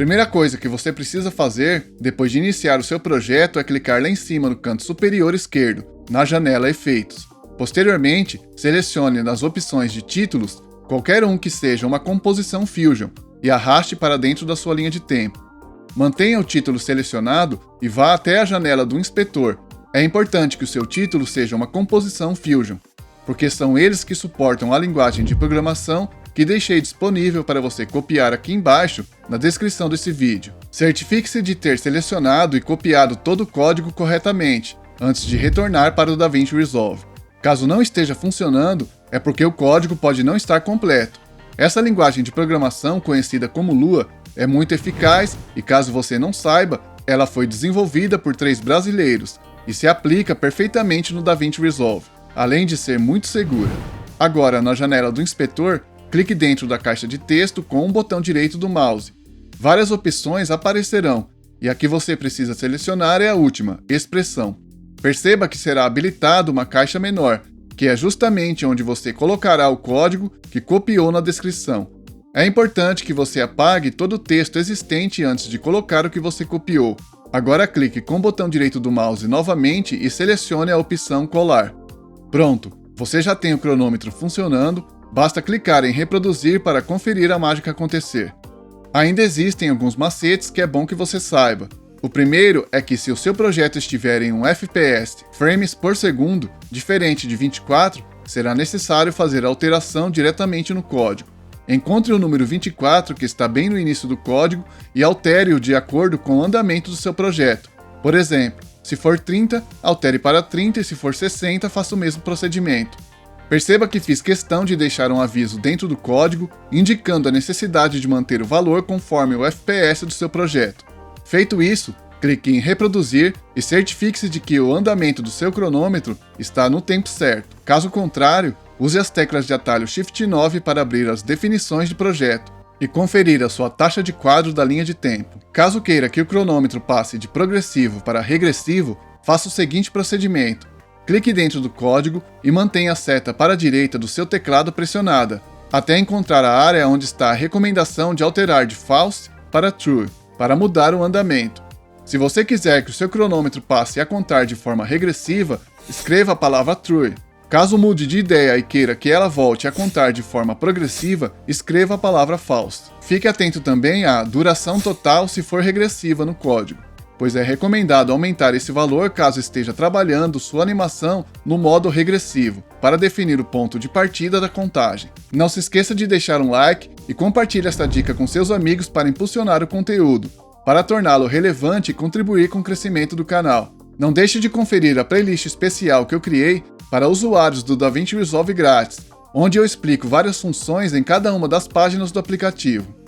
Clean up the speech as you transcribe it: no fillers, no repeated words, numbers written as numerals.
Primeira coisa que você precisa fazer, depois de iniciar o seu projeto, é clicar lá em cima no canto superior esquerdo, na janela Efeitos. Posteriormente, selecione nas opções de títulos, qualquer um que seja uma composição Fusion, e arraste para dentro da sua linha de tempo. Mantenha o título selecionado e vá até a janela do inspetor. É importante que o seu título seja uma composição Fusion, porque são eles que suportam a linguagem de programação que deixei disponível para você copiar aqui embaixo na descrição desse vídeo. Certifique-se de ter selecionado e copiado todo o código corretamente, antes de retornar para o DaVinci Resolve. Caso não esteja funcionando, é porque o código pode não estar completo. Essa linguagem de programação, conhecida como Lua, é muito eficaz e, caso você não saiba, ela foi desenvolvida por 3 brasileiros e se aplica perfeitamente no DaVinci Resolve, além de ser muito segura. Agora, na janela do inspetor, clique dentro da caixa de texto com o botão direito do mouse. Várias opções aparecerão, e a que você precisa selecionar é a última, Expressão. Perceba que será habilitada uma caixa menor, que é justamente onde você colocará o código que copiou na descrição. É importante que você apague todo o texto existente antes de colocar o que você copiou. Agora clique com o botão direito do mouse novamente e selecione a opção Colar. Pronto, você já tem o cronômetro funcionando. Basta clicar em reproduzir para conferir a mágica acontecer. Ainda existem alguns macetes que é bom que você saiba. O primeiro é que se o seu projeto estiver em um FPS, frames por segundo, diferente de 24, será necessário fazer a alteração diretamente no código. Encontre o número 24 que está bem no início do código e altere-o de acordo com o andamento do seu projeto. Por exemplo, se for 30, altere para 30 e se for 60, faça o mesmo procedimento. Perceba que fiz questão de deixar um aviso dentro do código, indicando a necessidade de manter o valor conforme o FPS do seu projeto. Feito isso, clique em reproduzir e certifique-se de que o andamento do seu cronômetro está no tempo certo. Caso contrário, use as teclas de atalho Shift 9 para abrir as definições de projeto e conferir a sua taxa de quadro da linha de tempo. Caso queira que o cronômetro passe de progressivo para regressivo, faça o seguinte procedimento. Clique dentro do código e mantenha a seta para a direita do seu teclado pressionada, até encontrar a área onde está a recomendação de alterar de False para True, para mudar o andamento. Se você quiser que o seu cronômetro passe a contar de forma regressiva, escreva a palavra True. Caso mude de ideia e queira que ela volte a contar de forma progressiva, escreva a palavra False. Fique atento também à duração total se for regressiva no código, pois é recomendado aumentar esse valor caso esteja trabalhando sua animação no modo regressivo, para definir o ponto de partida da contagem. Não se esqueça de deixar um like e compartilhe esta dica com seus amigos para impulsionar o conteúdo, para torná-lo relevante e contribuir com o crescimento do canal. Não deixe de conferir a playlist especial que eu criei para usuários do DaVinci Resolve grátis, onde eu explico várias funções em cada uma das páginas do aplicativo.